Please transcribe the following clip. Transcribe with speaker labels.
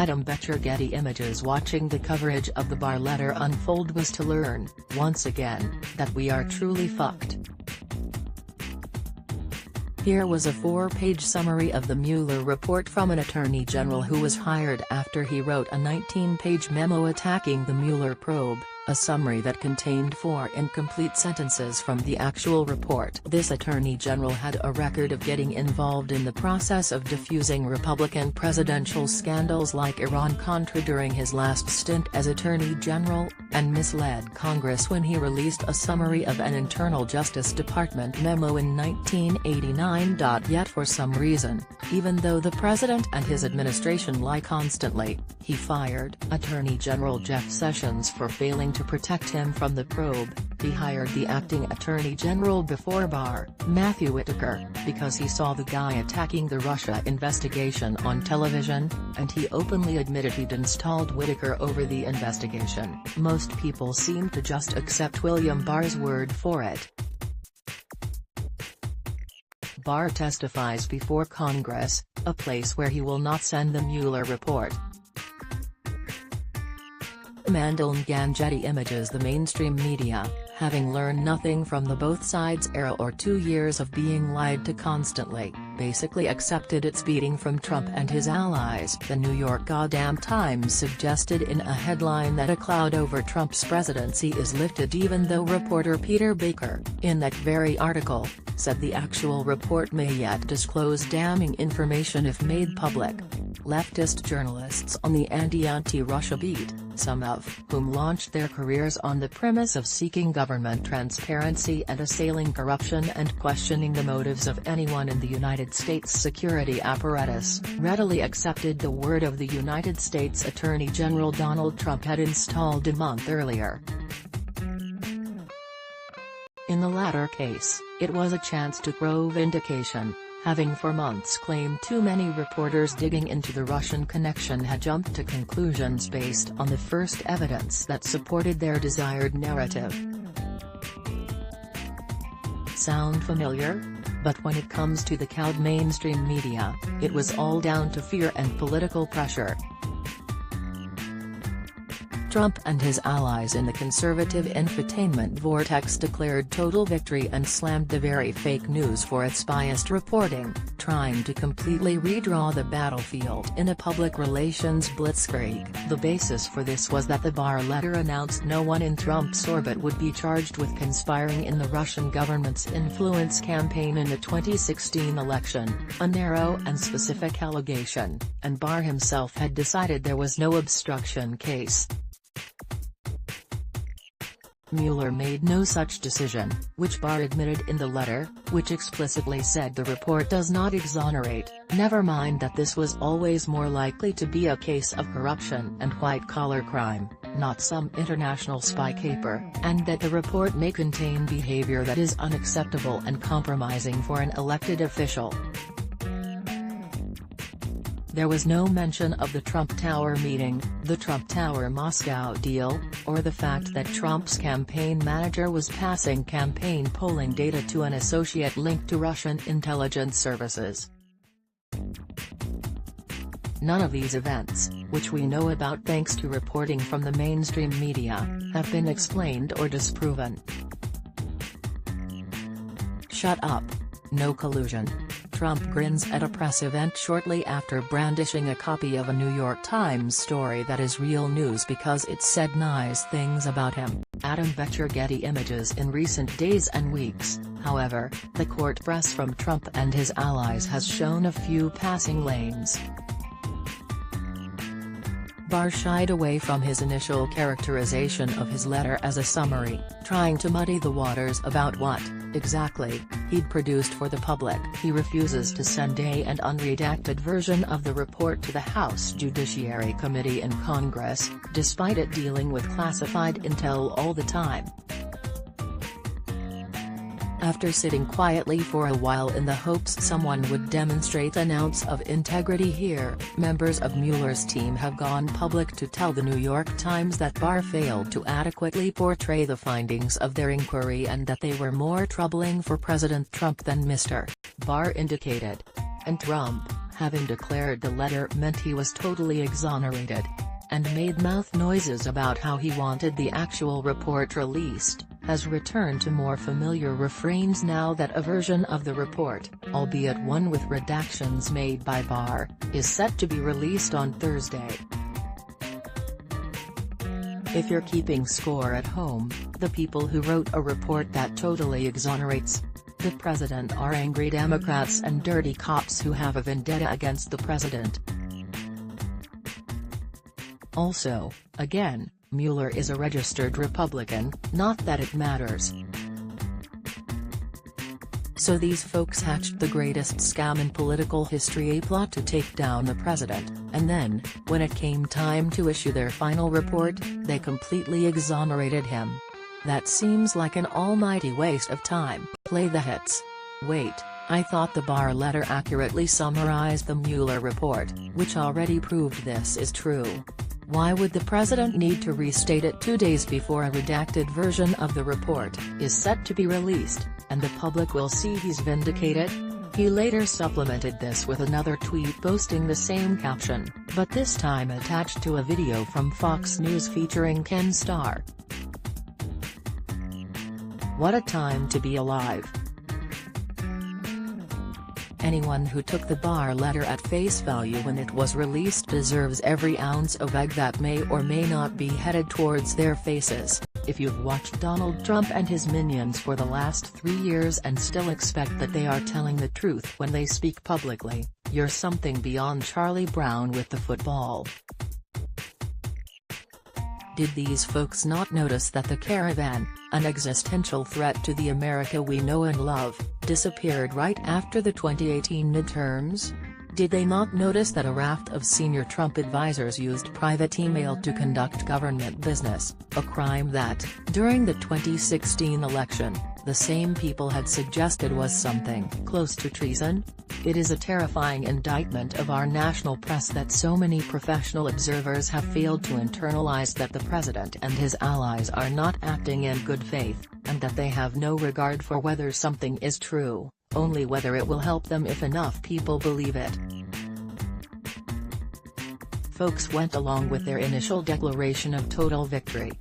Speaker 1: BettcherGetty Images Watching the coverage of the Barr Letter unfold was to learn, once again, that we are truly fucked. Here was a 4-page summary of the Mueller report from an attorney general who was hired after he wrote a 19-page memo attacking the Mueller probe, a summary that contained 4 incomplete sentences from the actual report. This attorney general had a record of getting involved in the process of diffusing Republican presidential scandals like Iran-Contra during his last stint as attorney general, and misled Congress when he released a summary of an internal Justice Department memo in 1989. Yet for some reason, even though the president and his administration lie constantly, he fired Attorney General Jeff Sessions for failing to protect him from the probe. He hired the acting Attorney General before Barr, Matthew Whitaker, because he saw the guy attacking the Russia investigation on television, and he openly admitted he'd installed Whitaker over the investigation. Most people seem to just accept William Barr's word for it. Barr testifies before Congress, a place where he will not send the Mueller report. BettcherGetty Images. The mainstream media, having learned nothing from the both sides era or 2 years of being lied to constantly, basically accepted its beating from Trump and his allies. The New York goddamn Times suggested in a headline that a cloud over Trump's presidency is lifted, even though reporter Peter Baker, in that very article, said the actual report may yet disclose damning information if made public. Leftist journalists on the anti-Russia beat, some of whom launched their careers on the premise of seeking government transparency and assailing corruption and questioning the motives of anyone in the United States security apparatus, readily accepted the word of the United States Attorney General Donald Trump had installed a month earlier. In the latter case, it was a chance to grow vindication, having for months claimed too many reporters digging into the Russian connection had jumped to conclusions based on the first evidence that supported their desired narrative. Sound familiar? But when it comes to the cowed mainstream media, it was all down to fear and political pressure. Trump and his allies in the conservative infotainment vortex declared total victory and slammed the very fake news for its biased reporting, trying to completely redraw the battlefield in a public relations blitzkrieg. The basis for this was that the Barr letter announced no one in Trump's orbit would be charged with conspiring in the Russian government's influence campaign in the 2016 election, a narrow and specific allegation, and Barr himself had decided there was no obstruction case. Mueller made no such decision, which Barr admitted in the letter, which explicitly said the report does not exonerate, never mind that this was always more likely to be a case of corruption and white-collar crime, not some international spy caper, and that the report may contain behavior that is unacceptable and compromising for an elected official. There was no mention of the Trump Tower meeting, the Trump Tower-Moscow deal, or the fact that Trump's campaign manager was passing campaign polling data to an associate linked to Russian intelligence services. None of these events, which we know about thanks to reporting from the mainstream media, have been explained or disproven. Shut up. No collusion. Trump grins at a press event shortly after brandishing a copy of a New York Times story that is real news because it said nice things about him. BettcherGetty Images. In recent days and weeks, however, the court press from Trump and his allies has shown a few passing lanes. Barr shied away from his initial characterization of his letter as a summary, trying to muddy the waters about what, exactly, he'd produced for the public. He refuses to send an unredacted version of the report to the House Judiciary Committee in Congress, despite it dealing with classified intel all the time. After sitting quietly for a while in the hopes someone would demonstrate an ounce of integrity here, members of Mueller's team have gone public to tell the New York Times that Barr failed to adequately portray the findings of their inquiry and that they were more troubling for President Trump than Mr. Barr indicated. And Trump having declared the letter meant he was totally exonerated, and made mouth noises about how he wanted the actual report released, has returned to more familiar refrains now that a version of the report, albeit one with redactions made by Barr, is set to be released on Thursday. If you're keeping score at home, the people who wrote a report that totally exonerates the president are angry Democrats and dirty cops who have a vendetta against the president. Also, again, Mueller is a registered Republican, not that it matters. So these folks hatched the greatest scam in political history, a plot to take down the president, and then, when it came time to issue their final report, they completely exonerated him. That seems like an almighty waste of time. Play the hits. Wait, I thought the Barr letter accurately summarized the Mueller report, which already proved this is true. Why would the president need to restate it 2 days before a redacted version of the report is set to be released, and the public will see he's vindicated? He later supplemented this with another tweet boasting the same caption, but this time attached to a video from Fox News featuring Ken Starr. What a time to be alive. Anyone who took the Barr letter at face value when it was released deserves every ounce of egg that may or may not be headed towards their faces. If you've watched Donald Trump and his minions for the last 3 years and still expect that they are telling the truth when they speak publicly, you're something beyond Charlie Brown with the football. Did these folks not notice that the caravan, an existential threat to the America we know and love, disappeared right after the 2018 midterms? Did they not notice that a raft of senior Trump advisors used private email to conduct government business, a crime that, during the 2016 election, the same people had suggested was something close to treason? It is a terrifying indictment of our national press that so many professional observers have failed to internalize that the president and his allies are not acting in good faith, and that they have no regard for whether something is true, only whether it will help them if enough people believe it. Folks went along with their initial declaration of total victory,